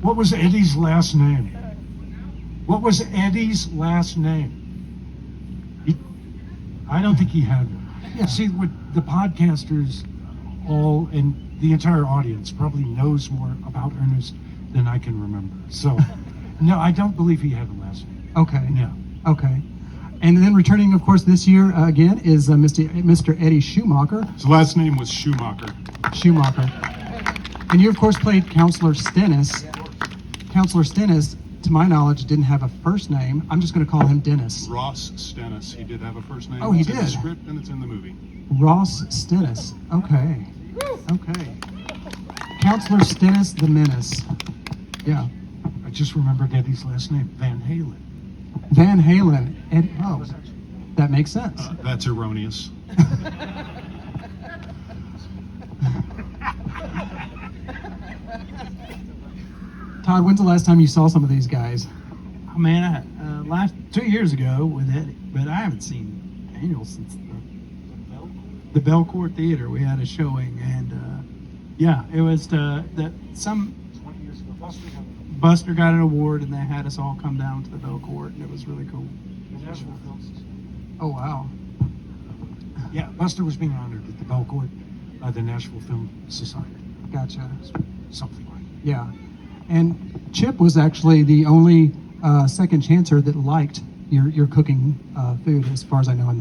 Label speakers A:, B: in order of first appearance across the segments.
A: What was Eddie's last name? What was Eddie's last name? I don't think he had one. Yeah. See, what the podcasters all and the entire audience probably knows more about Ernest than I can remember. So, no, I don't believe he had a last name.
B: Okay.
A: No.
B: Okay. And then returning, of course, this year again is Mr. Eddie Schumacher.
C: His last name was Schumacher.
B: Schumacher. And you, of course, played Counselor Stennis. Counselor Stennis, to my knowledge, didn't have a first name. I'm just going to call him Dennis.
C: Ross Stennis. He did have a first name.
B: Oh, he
C: it's in the
B: did?
C: script and it's in the movie.
B: Ross Stennis. Okay. Okay. Counselor Stennis the Menace. Yeah.
A: I just remembered Eddie's last name, Van Halen.
B: Van Halen. Oh, that makes sense.
C: That's erroneous.
B: Todd, when's the last time you saw some of these guys?
D: Oh, man, last 2 years ago with Eddie, but I haven't seen Daniel since the Belcourt Theater. We had a showing, and yeah, it was Buster got an award, and they had us all come down to the Belcourt, and it was really cool.
B: Oh, wow.
A: Yeah, Buster was being honored at the Belcourt by the Nashville Film Society.
B: Gotcha.
A: Something like that.
B: Yeah. And Chip was actually the only second chancer that liked your cooking food, as far as I know.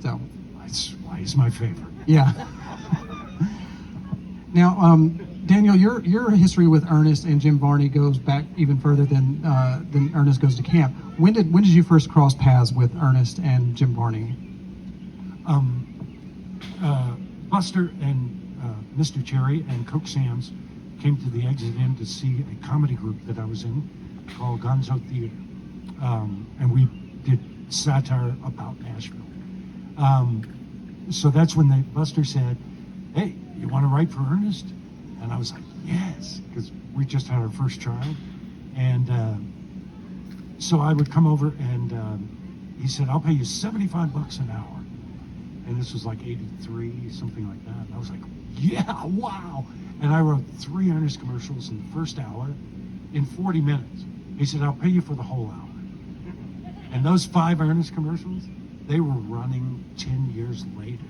B: So
A: That's why he's my favorite.
B: yeah. Now, Daniel, your history with Ernest and Jim Varney goes back even further than Ernest Goes to Camp. When did you first cross paths with Ernest and Jim Varney?
A: Buster and Mr. Cherry and Coke Sam's came to the Exit Inn to see a comedy group that I was in called Gonzo Theater. And we did satire about Nashville. So that's when Buster said, "Hey, you want to write for Ernest?" And I was like, "Yes," because we just had our first child. And so I would come over and he said, "I'll pay you $75 an hour." And this was like 83, something like that. And I was like, "Yeah, wow." And I wrote 3 Ernest commercials in the first hour in 40 minutes. He said, "I'll pay you for the whole hour." And those 5 Ernest commercials, they were running 10 years later.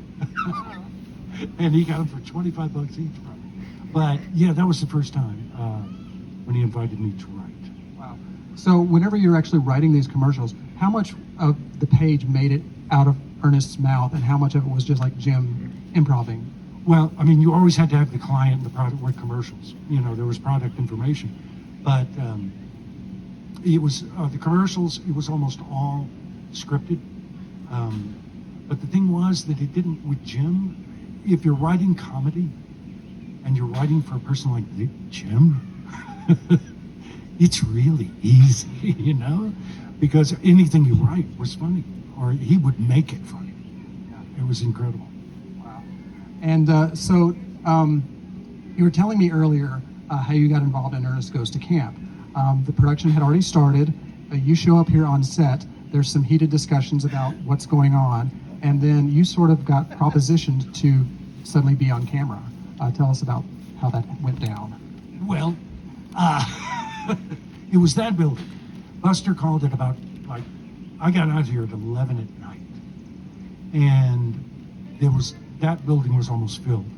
A: And he got them for $25 each. But yeah, that was the first time when he invited me to write.
B: Wow. So whenever you're actually writing these commercials, how much of the page made it out of Ernest's mouth and how much of it was just like Jim improving?
A: Well, I mean, you always had to have the client and the product with commercials. You know, there was product information. But it was, the commercials, it was almost all scripted. But the thing was that it didn't, with Jim, if you're writing comedy and you're writing for a person like Jim, it's really easy, you know? Because anything you write was funny, or he would make it funny. It was incredible.
B: Wow. And so you were telling me earlier how you got involved in Ernest Goes to Camp. The production had already started. You show up here on set. There's some heated discussions about what's going on. And then you sort of got propositioned to suddenly be on camera. Tell us about how that went down.
A: Well, it was that building. Buster called it about, I got out here at 11 at night. And that building was almost filled.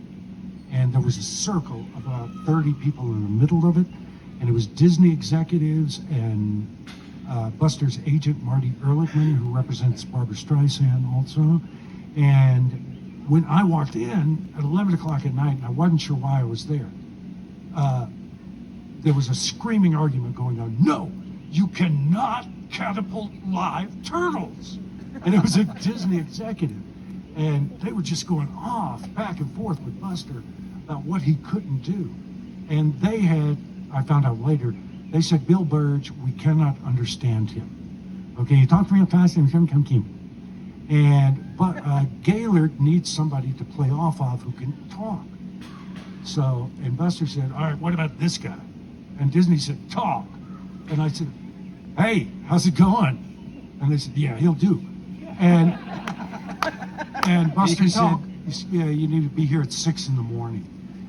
A: And there was a circle of about 30 people in the middle of it. And it was Disney executives and Buster's agent, Marty Ehrlichman, who represents Barbra Streisand also. And when I walked in at 11 o'clock at night, and I wasn't sure why I was there, there was a screaming argument going on. "No, you cannot catapult live turtles." And it was a Disney executive. And they were just going off, back and forth with Buster about what he couldn't do. And they had, I found out later, they said, "Bill Burge, we cannot understand him. Okay, he talked real fast and come. But Gaylord needs somebody to play off of who can talk." So, and Buster said, "All right, what about this guy?" And Disney said, "Talk." And I said, "Hey, how's it going?" And they said, "Yeah, he'll do." And Buster said, "Yeah, you need to be here at 6 in the morning."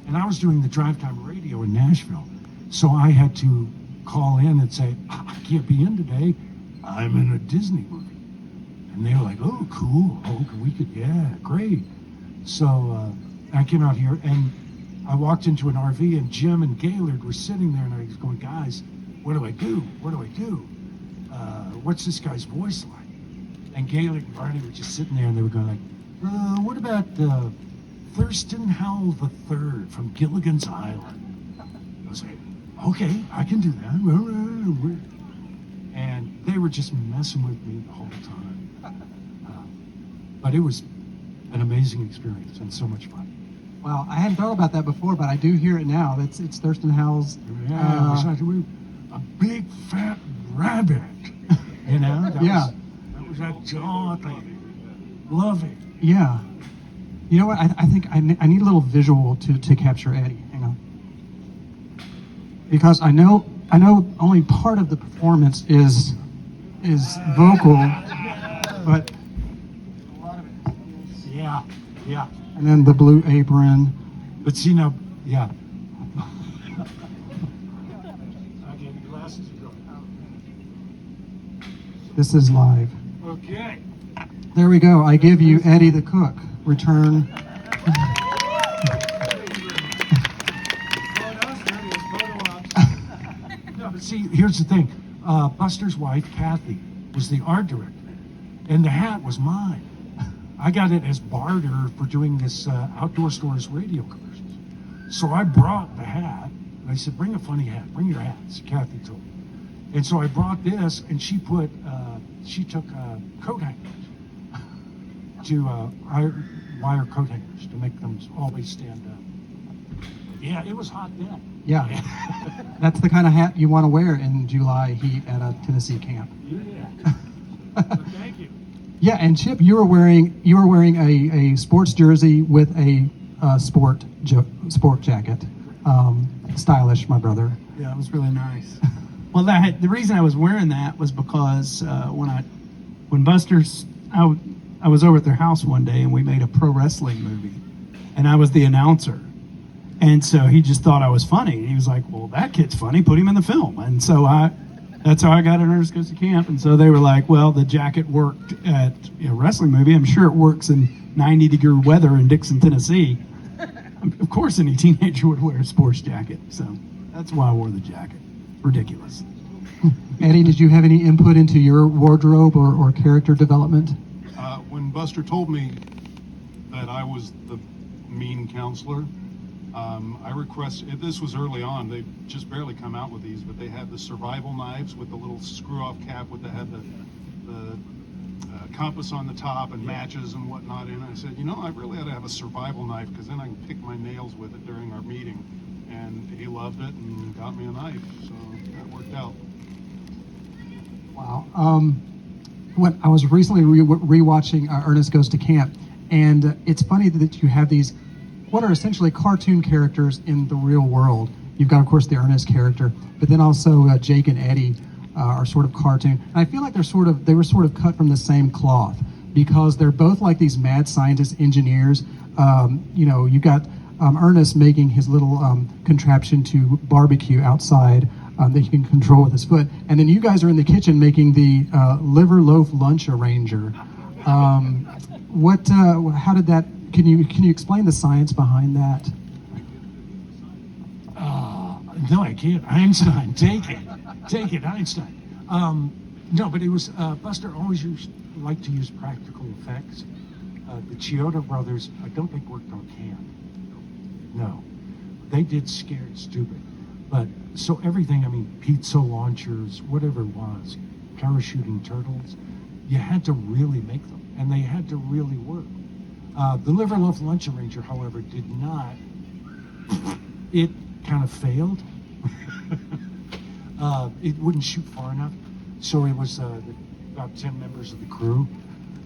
A: And I was doing the drive time radio in Nashville. So I had to call in and say, I can't be in today. I'm in a Disney movie. And they were like, oh, cool. Oh, we could, yeah, great. So I came out here and I walked into an RV and Jim and Gaylord were sitting there and I was going, guys, what do I do? What do I do? What's this guy's voice like? And Gaylord and Barney were just sitting there and they were going like, what about Thurston Howell III from Gilligan's Island? I was like, okay, I can do that. And they were just messing with me the whole time. But it was an amazing experience and so much fun.
B: Wow, I hadn't thought about that before, but I do hear it now. It's Thurston Howell's.
A: Yeah, it was like a big fat rabbit. You know? That was that jaw thing. Love it.
B: Yeah. You know what? I think I need a little visual to capture Eddie. Hang on. Because I know only part of the performance is vocal, but
A: Yeah, yeah.
B: and then the blue apron.
A: But see now, yeah. Okay, your glasses are going.
B: This is live.
A: Okay.
B: There we go. I give you Eddie the cook. Return.
A: No, but see, here's the thing. Buster's wife, Kathy, was the art director, and the hat was mine. I got it as barter for doing this Outdoor Stores radio commercials. So I brought the hat, and I said, bring a funny hat, bring your hats, Kathy told me. And so I brought this, and she took coat hangers to wire coat hangers to make them always stand up. Yeah, it was hot then.
B: Yeah. That's the kind of hat you want to wear in July heat at a Tennessee camp.
A: Yeah. Thank you.
B: Yeah, and Chip, you were wearing a sports jersey with a sport jacket. Stylish, my brother.
D: Yeah, it was really nice. Well, the reason I was wearing that was because when Buster's, I was over at their house one day and we made a pro wrestling movie, and I was the announcer, and so he just thought I was funny. He was like, "Well, that kid's funny. Put him in the film." And so that's how I got an Ernest Goes to Camp. And so they were like, "Well, the jacket worked at a wrestling movie. I'm sure it works in 90-degree weather in Dixon, Tennessee." Of course, any teenager would wear a sports jacket. So that's why I wore the jacket. Ridiculous.
B: Eddie, did you have any input into your wardrobe or character development?
C: When Buster told me that I was the mean counselor, I requested, this was early on, they just barely come out with these, but they had the survival knives with the little screw-off cap that had the compass on the top and matches and whatnot in it. I said, I really ought to have a survival knife because then I can pick my nails with it during our meeting. And he loved it and got me a knife, so that worked out.
B: Wow. When I was recently rewatching Ernest Goes to Camp, and it's funny that you have these, what are essentially cartoon characters in the real world. You've got, of course, the Ernest character, but then also Jake and Eddie are sort of cartoon. And I feel like they were sort of cut from the same cloth because they're both like these mad scientist engineers. You got Ernest making his little contraption to barbecue outside that he can control with his foot, and then you guys are in the kitchen making the liver loaf lunch arranger. How did that? Can you explain the science behind that?
A: No, I can't. Einstein, take it, Einstein. No, but it was Buster always liked to use practical effects. The Chiodo brothers, I don't think worked on camp. No, they did Scared Stupid, but so everything. I mean, pizza launchers, whatever it was, parachuting turtles. You had to really make them, and they had to really work. The Liver Loaf Lunch Arranger, however, did not. It kind of failed. It wouldn't shoot far enough, so it was about 10 members of the crew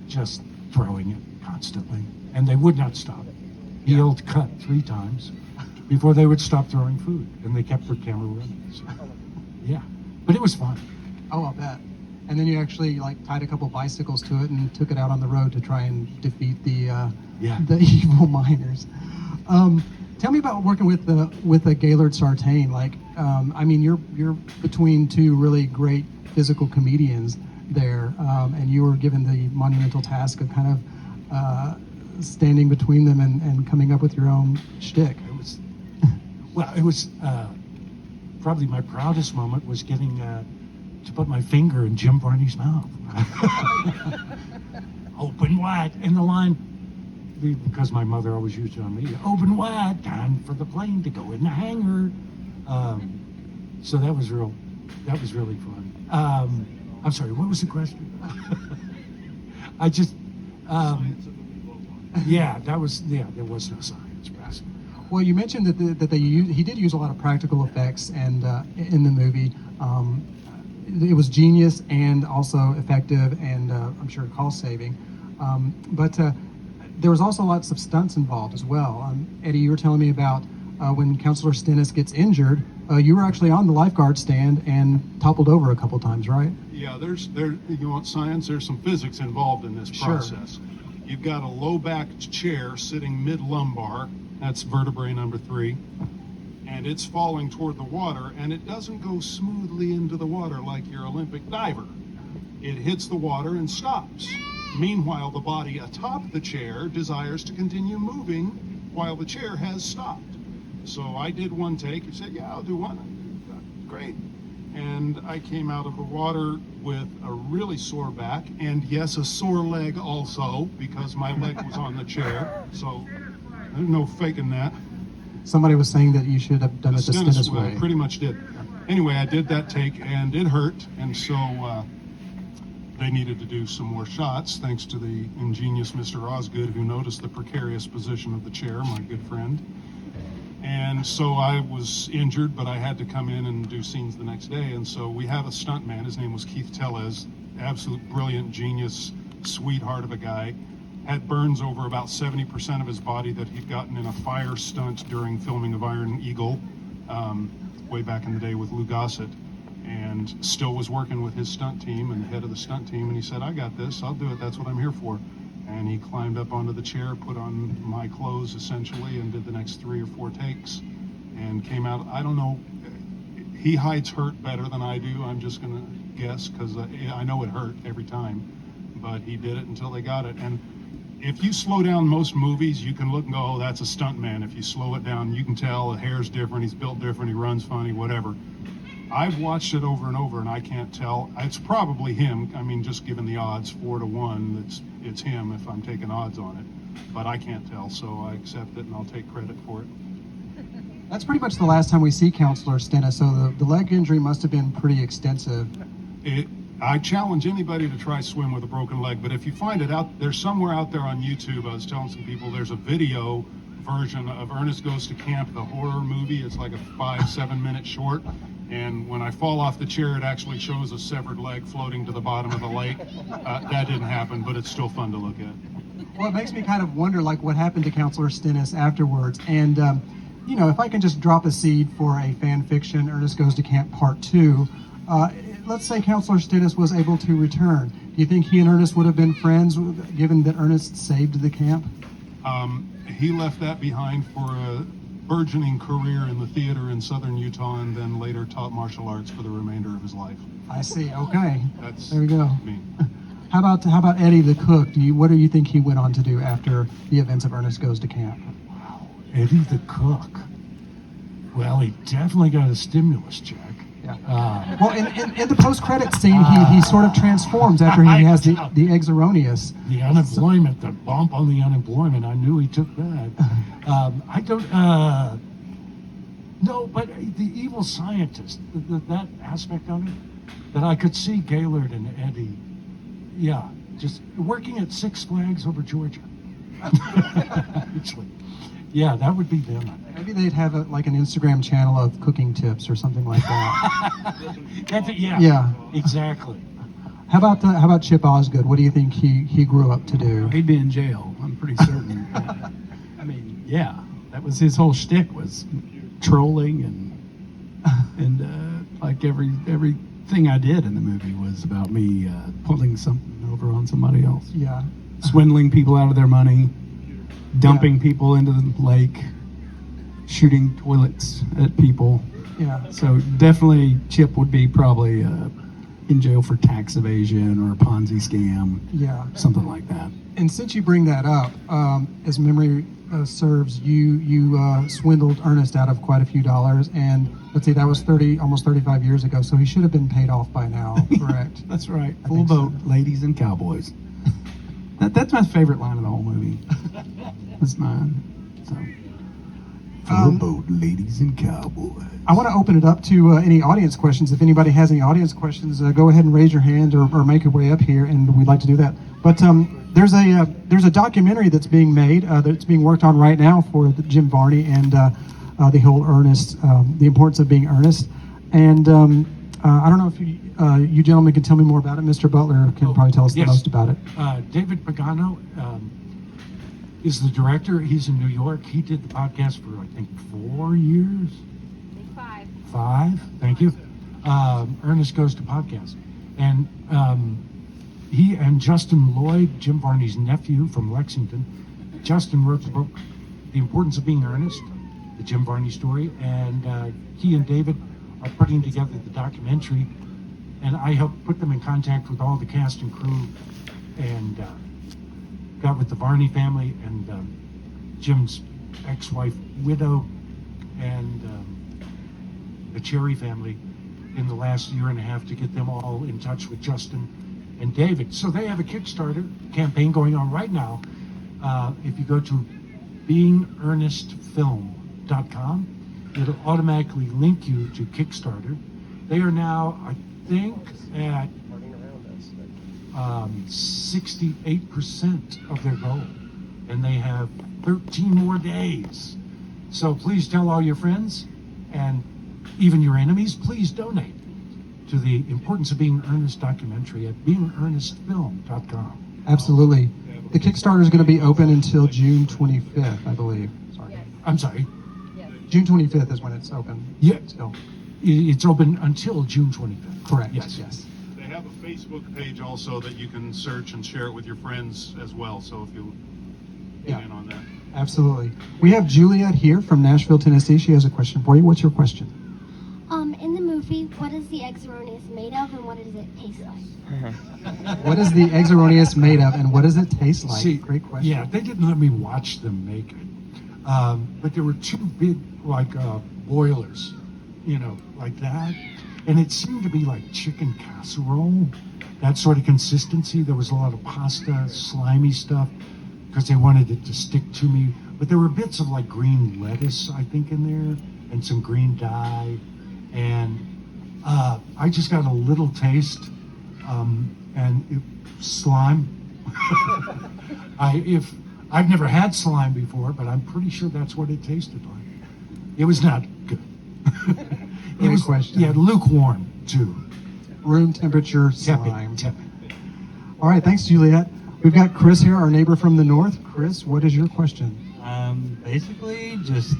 A: just throwing it constantly, and they would not stop. He yelled cut 3 times before they would stop throwing food, and they kept their camera running. So, yeah, but it was fun.
B: Oh, I'll bet. And then you actually tied a couple bicycles to it and took it out on the road to try and defeat the evil miners. Tell me about working with the Gaylord Sartain. Like, I mean, you're between two really great physical comedians there, and you were given the monumental task of kind of standing between them and coming up with your own shtick.
A: It was probably my proudest moment was getting to put my finger in Jim Varney's mouth. Open wide, and the line, because my mother always used it on me, open wide, time for the plane to go in the hangar. So that was really fun. I'm sorry, what was the question? I just, there was no science, basically.
B: Well, you mentioned that he did use a lot of practical effects and in the movie. It was genius and also effective, and I'm sure cost saving. But there was also lots of stunts involved as well. Eddie, you were telling me about when Counselor Stennis gets injured. You were actually on the lifeguard stand and toppled over a couple times, right?
C: Yeah, you want science? There's some physics involved in this process. Sure. You've got a low-backed chair sitting mid-lumbar. That's vertebrae number 3. And it's falling toward the water, and it doesn't go smoothly into the water like your Olympic diver. It hits the water and stops. Meanwhile, the body atop the chair desires to continue moving while the chair has stopped. So I did one take. He said, yeah, I'll do one. Great. And I came out of the water with a really sore back, and yes, a sore leg also, because my leg was on the chair. So there's no faking that.
B: Somebody was saying that you should have done it the Stennis way.
C: I pretty much did. Anyway, I did that take, and it hurt, and so they needed to do some more shots, thanks to the ingenious Mr. Osgood, who noticed the precarious position of the chair, my good friend. And so I was injured, but I had to come in and do scenes the next day. And so we have a stuntman. His name was Keith Tellez, absolute brilliant genius, sweetheart of a guy. Had burns over about 70% of his body that he'd gotten in a fire stunt during filming of Iron Eagle way back in the day with Lou Gossett, and still was working with his stunt team and the head of the stunt team. And he said, I got this, I'll do it, that's what I'm here for. And he climbed up onto the chair, put on my clothes essentially, and did the next 3 or 4 takes and came out. I don't know, he hides hurt better than I do. I'm just gonna guess, because I know it hurt every time, but he did it until they got it. And if you slow down most movies, you can look and go, oh, that's a stuntman. If you slow it down, you can tell the hair's different, he's built different, he runs funny, whatever. I've watched it over and over, and I can't tell. It's probably him. I mean, just given the odds, 4 to 1, it's him if I'm taking odds on it. But I can't tell, so I accept it, and I'll take credit for it.
B: That's pretty much the last time we see Counselor Stennis, so the leg injury must have been pretty extensive.
C: I challenge anybody to try swim with a broken leg, but if you find it out, there's somewhere out there on YouTube, I was telling some people, there's a video version of Ernest Goes to Camp, the horror movie. It's like a 5-7 minute short. And when I fall off the chair, it actually shows a severed leg floating to the bottom of the lake. That didn't happen, but it's still fun to look at.
B: Well, it makes me kind of wonder, like, what happened to Counselor Stennis afterwards. And, you know, if I can just drop a seed for a fan fiction, Ernest Goes to Camp Part 2, let's say Counselor Stennis was able to return. Do you think he and Ernest would have been friends, given that Ernest saved the camp?
C: He left that behind for a burgeoning career in the theater in southern Utah, and then later taught martial arts for the remainder of his life.
B: I see. Okay.
C: There
B: we go.
C: Me.
B: How about Eddie the cook? What do you think he went on to do after the events of Ernest Goes to Camp?
A: Wow, Eddie the cook. Well, he definitely got a stimulus check.
B: Yeah. Well, in the post-credit scene, he sort of transforms after he has the eggs erroneous.
A: The unemployment, the bump on the unemployment. I knew he took that. I don't. No, but the evil scientist, that aspect of it, that I could see Gaylord and Eddie. Yeah, just working at Six Flags over Georgia. Actually, yeah, that would be them.
B: Maybe they'd have an Instagram channel of cooking tips or something like that.
A: Yeah, exactly.
B: How about Chip Osgood? What do you think he grew up to do?
D: He'd be in jail. I'm pretty certain. I mean, yeah, that was his whole shtick, was trolling and like everything I did in the movie was about me pulling something over on somebody else.
B: Yeah,
D: swindling people out of their money, dumping people into the lake. shooting toilets at people.
B: Yeah.
D: So definitely Chip would be probably in jail for tax evasion or a Ponzi scam,
B: Yeah.
D: something like that.
B: And since you bring that up, as memory serves, you swindled Ernest out of quite a few dollars, and let's see, that was almost 35 years ago. So he should have been paid off by now, correct?
D: That's right.
B: I
D: Full
B: think so.
D: boat, ladies and cowboys. That's my favorite line of the whole movie. That's mine. So.
B: Um,
D: boat, ladies and cowboys.
B: I want to open it up to any audience questions. If anybody has any audience questions, go ahead and raise your hand or make your way up here, and we'd like to do that. But there's a documentary that's being made that's being worked on right now for Jim Varney and the whole Ernest, the importance of being earnest. And I don't know if you gentlemen can tell me more about it. Mr. Butler can probably tell us
A: yes.
B: the most about it.
A: David Pagano is the director. He's in New York. He did the podcast for, I think, 4 years. 5. Thank you. Ernest Goes to Podcast. And he and Justin Lloyd, Jim Varney's nephew from Lexington, Justin wrote the book, The Importance of Being Earnest, the Jim Varney story. And he and David are putting together the documentary. And I helped put them in contact with all the cast and crew and got with the Varney family and Jim's ex-wife, widow, and the Cherry family in the last year and a half to get them all in touch with Justin and David. So they have a Kickstarter campaign going on right now. If you go to beingearnestfilm.com, it'll automatically link you to Kickstarter. They are now, I think, at 68% of their goal, and they have 13 more days. So please tell all your friends and even your enemies, please donate to the Importance of Being Earnest documentary at beingearnestfilm.com.
B: Absolutely. The Kickstarter is going to be open until June 25th, I believe. Sorry.
A: I'm sorry.
B: June 25th is when it's open.
A: Yeah.
B: Still.
A: It's open until June 25th.
B: Correct.
A: Yes.
B: Yes.
C: They have a Facebook page also that you can search and share it with your friends as well. So if you get
B: Yeah.
C: in on that.
B: Absolutely. We have Juliet here from Nashville, Tennessee. She has a question for you. What's your question?
E: In the movie, what is the eggs erroneous made of, and what does it taste like?
B: What is the eggs erroneous made of, and what does it taste like?
A: See,
B: Great question.
A: Yeah, they didn't let me watch them make it. But there were two big, boilers, like that. And it seemed to be like chicken casserole, that sort of consistency. There was a lot of pasta, slimy stuff, because they wanted it to stick to me. But there were bits of green lettuce, I think, in there, and some green dye. And I just got a little taste, slime. I've never had slime before, but I'm pretty sure that's what it tasted like. It was not good.
B: Great question.
A: Yeah, lukewarm too.
B: Room temperature slime.
A: Tepid.
B: All right, thanks, Juliet. We've got Chris here, our neighbor from the north. Chris, what is your question?
F: Basically, just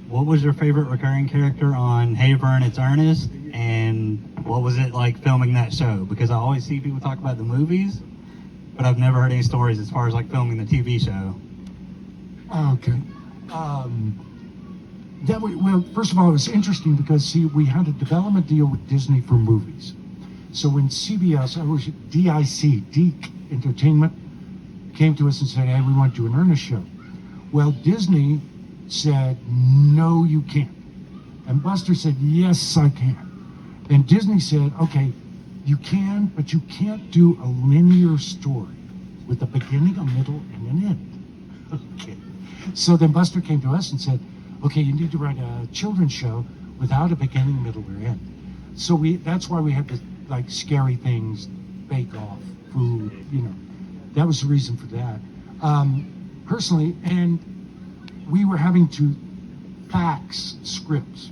F: what was your favorite recurring character on Hey Vern, It's Ernest, and what was it like filming that show? Because I always see people talk about the movies, but I've never heard any stories as far as filming the TV show.
A: Okay. Well, first of all, it was interesting because, we had a development deal with Disney for movies. So when CBS, DIC Entertainment, came to us and said, hey, we want to do an Ernest show. Well, Disney said, no, you can't. And Buster said, yes, I can. And Disney said, okay, you can, but you can't do a linear story with a beginning, a middle, and an end. Okay. So then Buster came to us and said, okay, you need to write a children's show without a beginning, middle, or end. So that's why we had the scary things, bake off, food, that was the reason for that. Personally, and we were having to fax scripts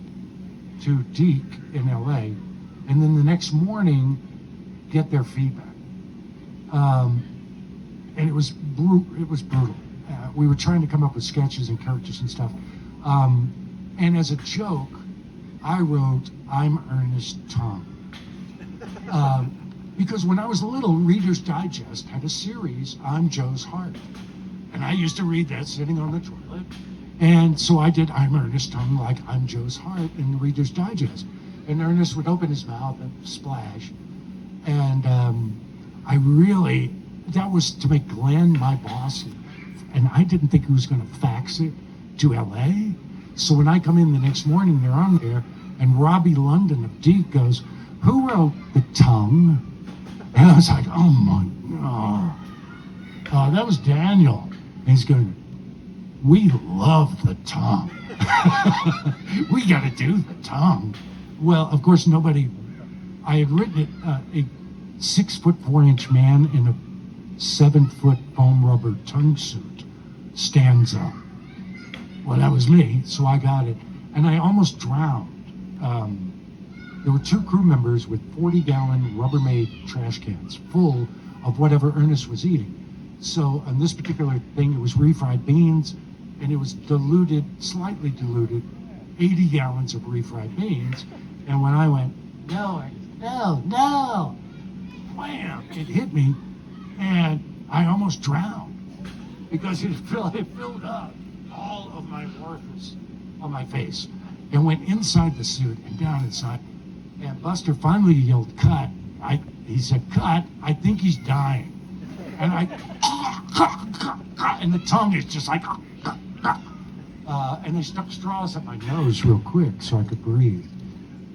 A: to Deke in LA, and then the next morning get their feedback. And it was brutal. We were trying to come up with sketches and characters and stuff. And as a joke, I wrote, I'm Ernest Tom. Because when I was little, Reader's Digest had a series, I'm Joe's Heart. And I used to read that sitting on the toilet. And so I did I'm Ernest tongue like I'm Joe's heart in the Reader's Digest. And Ernest would open his mouth and splash. And I really, that was to make Glenn my boss. And I didn't think he was going to fax it to LA. So when I come in the next morning, they're on there, and Robbie London of Deke goes, "Who wrote the tongue?" And I was like, "Oh my God. Oh, that was Daniel." And he's going, "We love the tongue. We got to do the tongue." Well, of course, nobody. I had written it, a 6'4" man in a 7-foot foam rubber tongue suit stands up. Well, that was me, so I got it, and I almost drowned. There were 2 crew members with 40-gallon Rubbermaid trash cans full of whatever Ernest was eating. So on this particular thing, it was refried beans, and it was diluted, slightly diluted, 80 gallons of refried beans. And when I went, "No, no, no," wham, it hit me, and I almost drowned because it filled up all of my orifice on my face and went inside the suit and down inside. And Buster finally yelled, "Cut." He said, "Cut, I think he's dying." And and the tongue is just like, and they stuck straws up my nose real quick so I could breathe.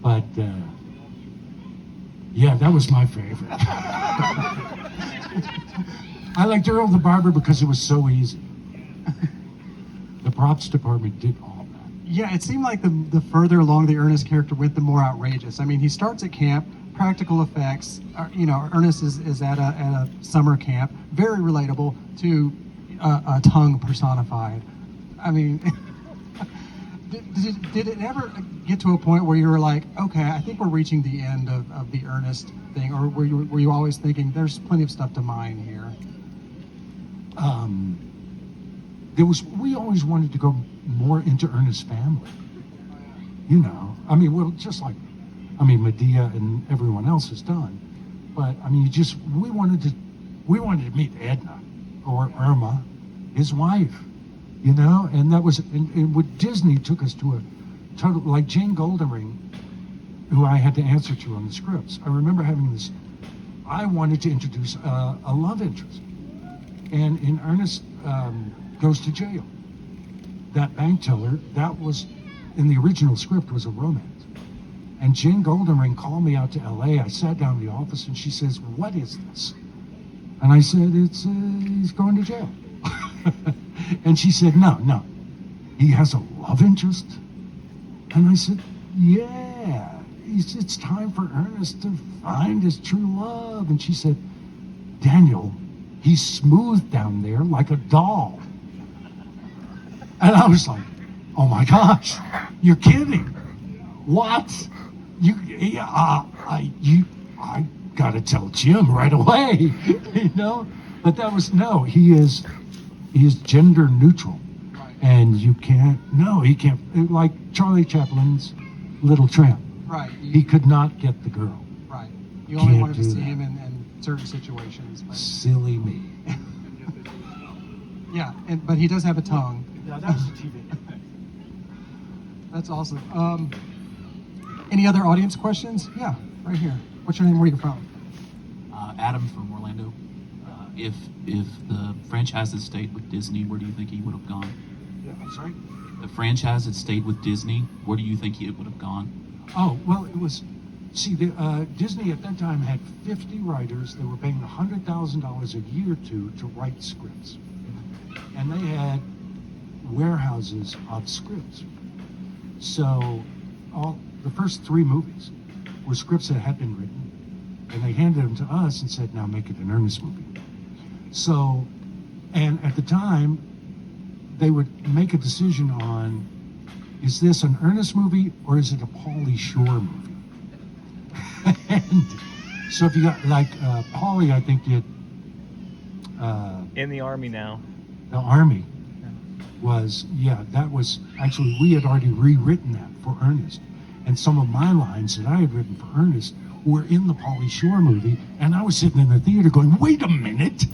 A: But yeah, that was my favorite. I liked Earl the Barber because it was so easy. The props department did all that.
B: Yeah, it seemed like the further along the Ernest character went, the more outrageous. I mean, he starts at camp, practical effects. Ernest is at a summer camp, very relatable to a tongue personified. I mean, did it ever get to a point where you were like, okay, I think we're reaching the end of the Ernest thing, or were you always thinking there's plenty of stuff to mine here?
A: We always wanted to go more into Ernest's family. Just like, Medea and everyone else has done. But we wanted to meet Edna or Irma, his wife, and that was, and what Disney took us to a total, like Jane Goldenring, who I had to answer to on the scripts. I remember having this, I wanted to introduce a love interest. And in Ernest Goes to Jail, that bank teller, that was, in the original script, was a romance. And Jane Goldenring called me out to LA. I sat down in the office and she says, "What is this?" And I said, he's going to jail. And she said, no, he has a love interest. And I said, yeah, it's time for Ernest to find his true love. And she said, "Daniel, he's smooth down there like a doll." And I was like, "Oh my gosh, you're kidding. What? I gotta tell Jim right away," But that was, no, he is gender neutral.
B: Right.
A: And he can't, like Charlie Chaplin's Little Tramp.
B: Right.
A: He could not get the girl.
B: Right. You only
A: Can't
B: wanted to
A: do
B: see
A: that.
B: him in certain situations. But,
A: Silly me.
B: yeah, but he does have a tongue.
A: Yeah, that was the TV.
B: That's awesome. Any other audience questions? Yeah, right here. What's your name? Where are you from?
G: Adam from Orlando. If the franchise had stayed with Disney, where do you think he would have gone?
A: Yeah, I'm sorry?
G: The franchise had stayed with Disney, where do you think he would have gone?
A: Oh, well, it was, Disney at that time had 50 writers. They were paying $100,000 a year to write scripts. And they had warehouses of scripts. So the first 3 movies were scripts that had been written, and they handed them to us and said, "Now make it an Ernest movie." So, and at the time, they would make a decision on, is this an Ernest movie or is it a Pauly Shore movie? And so if you got, like, Pauly, I think, did
H: In the Army now.
A: The Army was, that was, actually, we had already rewritten that for Ernest. And some of my lines that I had written for Ernest were in the Pauly Shore movie. And I was sitting in the theater going, wait a minute.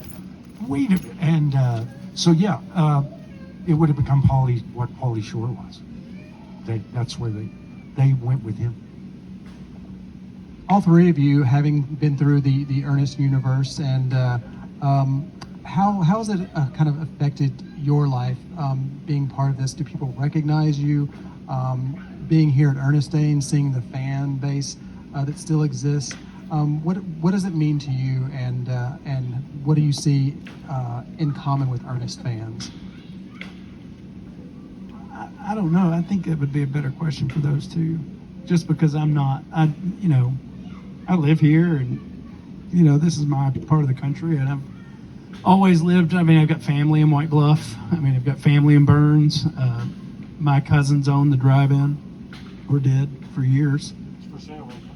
A: And it would have become what Pauly Shore was. That's where they went with him.
B: All three of you, having been through the Ernest universe, and how has it kind of affected your life being part of this? Do people recognize you? Being here at Ernest Day and seeing the fan base that still exists, what does it mean to you, and what do you see in common with Ernest fans?
D: I don't know. I think it would be a better question for those two, just because I live here, and this is my part of the country, and I've always lived. I mean, I've got family in White Bluff. I mean, I've got family in Burns. My cousins own the drive-in, or did for years.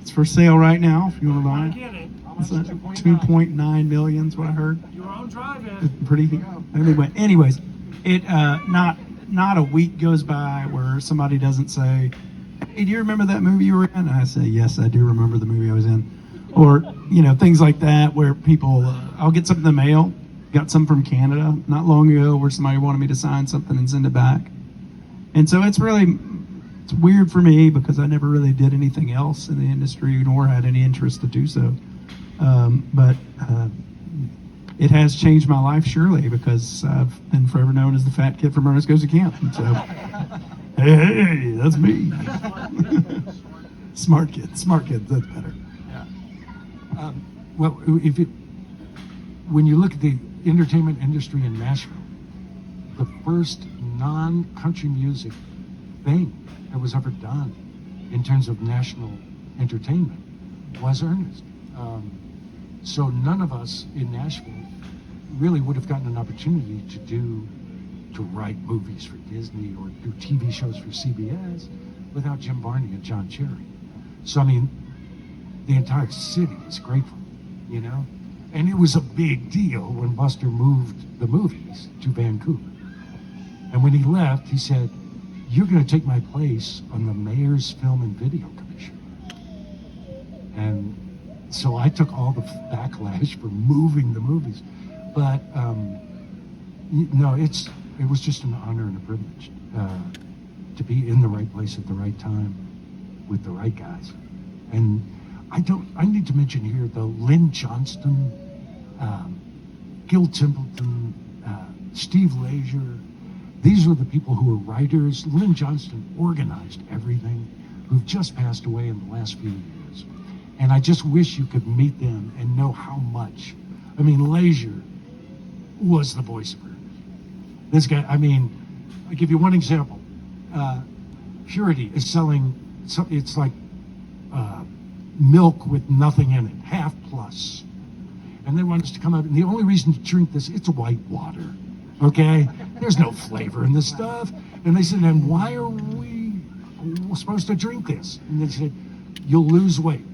D: It's for sale right now if you want to buy it. It's 2.9 million is what I heard.
I: Your own drive-in.
D: Pretty. Anyways, it not a week goes by where somebody doesn't say, "Hey, do you remember that movie you were in?" And I say, "Yes, I do remember the movie I was in." Or things like that, where people, I'll get something in the mail. Got some from Canada not long ago, where somebody wanted me to sign something and send it back. And so it's weird for me because I never really did anything else in the industry, nor had any interest to do so. But it has changed my life, surely, because I've been forever known as the fat kid from Ernest Goes to Camp. And so, hey, that's me. Smart kid, that's better.
A: Well, when you look at the entertainment industry in Nashville, the first non-country music thing that was ever done in terms of national entertainment was Ernest. So none of us in Nashville really would have gotten an opportunity to write movies for Disney or do TV shows for CBS without Jim Varney and John Cherry. So I mean, the entire city is grateful, and it was a big deal when Buster moved the movies to Vancouver. And when he left, he said, "You're going to take my place on the Mayor's Film and Video Commission." And so I took all the backlash for moving the movies. But no, it was just an honor and a privilege to be in the right place at the right time with the right guys. And I need to mention here, though, Lynn Johnston, Gil Templeton, Steve Leisure. These were the people who were writers. Lynn Johnston organized everything, who've just passed away in the last few years. And I just wish you could meet them and know how much. I mean, Leisure was the voice of Ernest. This guy, I mean, I'll give you one example. Purity is selling, it's like milk with nothing in it, half plus. And they want us to come up, and the only reason to drink this, it's white water, okay? There's no flavor in this stuff. And they said, "And why are we supposed to drink this?" And they said, "You'll lose weight."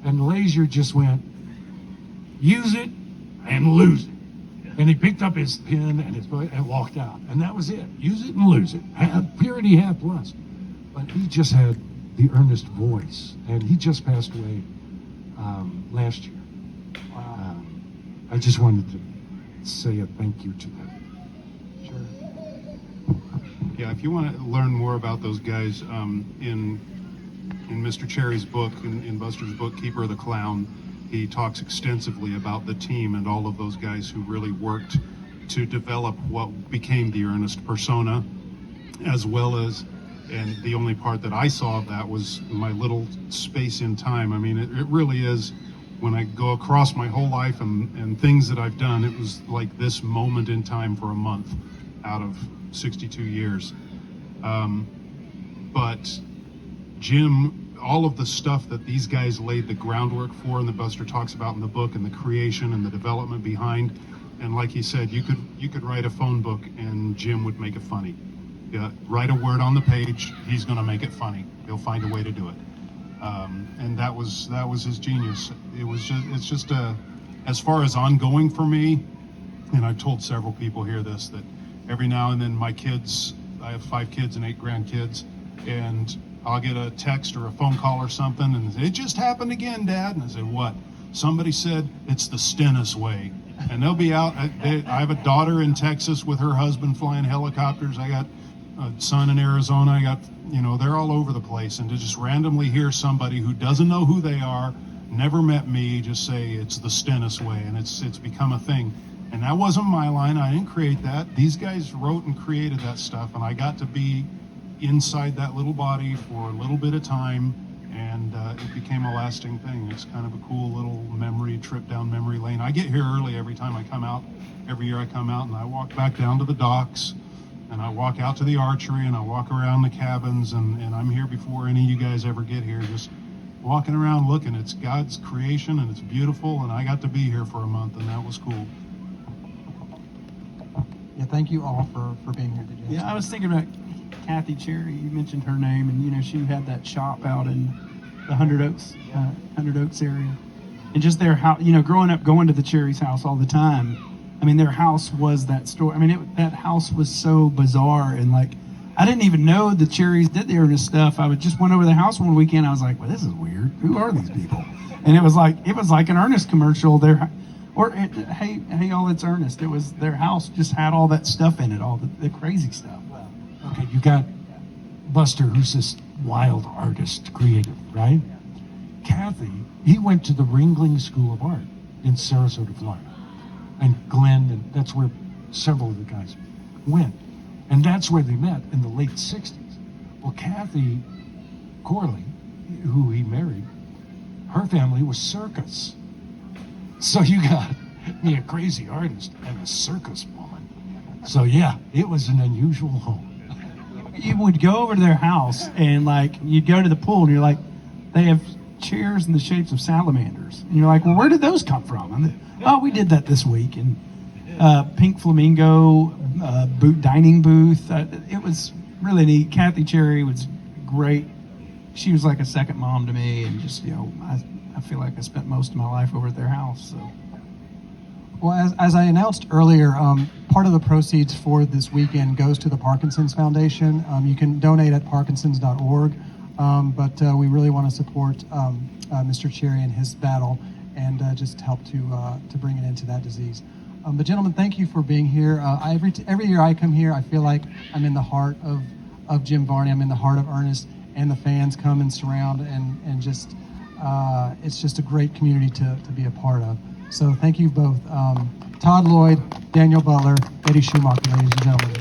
A: And Leisure just went, "Use it and lose it." And he picked up his pen and his book and walked out. And that was it. Use it and lose it. Purity half plus. But he just had the Ernest voice. And he just passed away last year. I just wanted to say a thank you to them.
B: Sure.
C: Yeah, if you want to learn more about those guys, in Mr. Cherry's book, in Buster's book, Keeper of the Clown, he talks extensively about the team and all of those guys who really worked to develop what became the Ernest persona, as well as, and the only part that I saw of that was my little space in time. I mean, it really is, when I go across my whole life and things that I've done, it was like this moment in time for a month out of 62 years. But Jim, all of the stuff that these guys laid the groundwork for, and that Buster talks about in the book, and the creation and the development behind, and like he said, you could write a phone book and Jim would make it funny. Yeah, write a word on the page, he's going to make it funny. He'll find a way to do it. And that was his genius. It's just as far as ongoing for me, and I've told several people here this, that every now and then my kids, I have 5 kids and 8 grandkids, and I'll get a text or a phone call or something, and they say, "It just happened again, Dad." And I say, "What?" somebody said it's the Stennis way. And they'll be out. I have a daughter in Texas with her husband flying helicopters. I got a son in Arizona. I got, they're all over the place. And to just randomly hear somebody who doesn't know who they are, never met me, just say it's the Stennis way, and it's become a thing. And that wasn't my line. I didn't create that. These guys wrote and created that stuff, and I got to be inside that little body for a little bit of time, and it became a lasting thing. It's kind of a cool little memory trip down memory lane. I get here early every time I come out. Every year I come out, and I walk back down to the docks, and I walk out to the archery, and I walk around the cabins, and I'm here before any of you guys ever get here, just walking around looking. It's God's creation, and it's beautiful, and I got to be here for a month, and that was cool.
B: Yeah, thank you all for being here today.
D: Yeah, I was thinking about Kathy Cherry. You mentioned her name, and she had that shop out in the Hundred Oaks area, and just their house. Growing up, going to the Cherry's house all the time. I mean, their house was that store. I mean, that house was so bizarre, and I didn't even know the Cherries did the Ernest stuff. I just went over the house one weekend. I was like, well, this is weird. Who are these people? And it was like an Ernest commercial. Hey, y'all, it's Ernest. It was their house just had all that stuff in it, all the crazy stuff.
A: Okay, you got Buster, who's this wild artist, creative, right? Kathy, he went to the Ringling School of Art in Sarasota, Florida. And Glenn, and that's where several of the guys went. And that's where they met in the late 60s. Well, Kathy Corley, who he married, her family was circus. So you got me, a crazy artist, and a circus woman. So yeah, it was an unusual home.
D: You would go over to their house, and you'd go to the pool, and you're like, they have chairs in the shapes of salamanders. And you're like, well, where did those come from? And we did that this week. And pink flamingo dining booth. It was really neat. Kathy Cherry was great. She was like a second mom to me, and just I feel like I spent most of my life over at their house. So,
B: Well, as I announced earlier, part of the proceeds for this weekend goes to the Parkinson's Foundation. You can donate at parkinsons.org, but we really want to support Mr. Cherry in his battle and just help to bring an end to that disease. But gentlemen, thank you for being here. Every year I come here, I feel like I'm in the heart of Jim Varney. I'm in the heart of Ernest, and the fans come and surround, and just it's just a great community to be a part of. So thank you both. Todd Lloyd, Daniel Butler, Eddie Schumacher, ladies and gentlemen.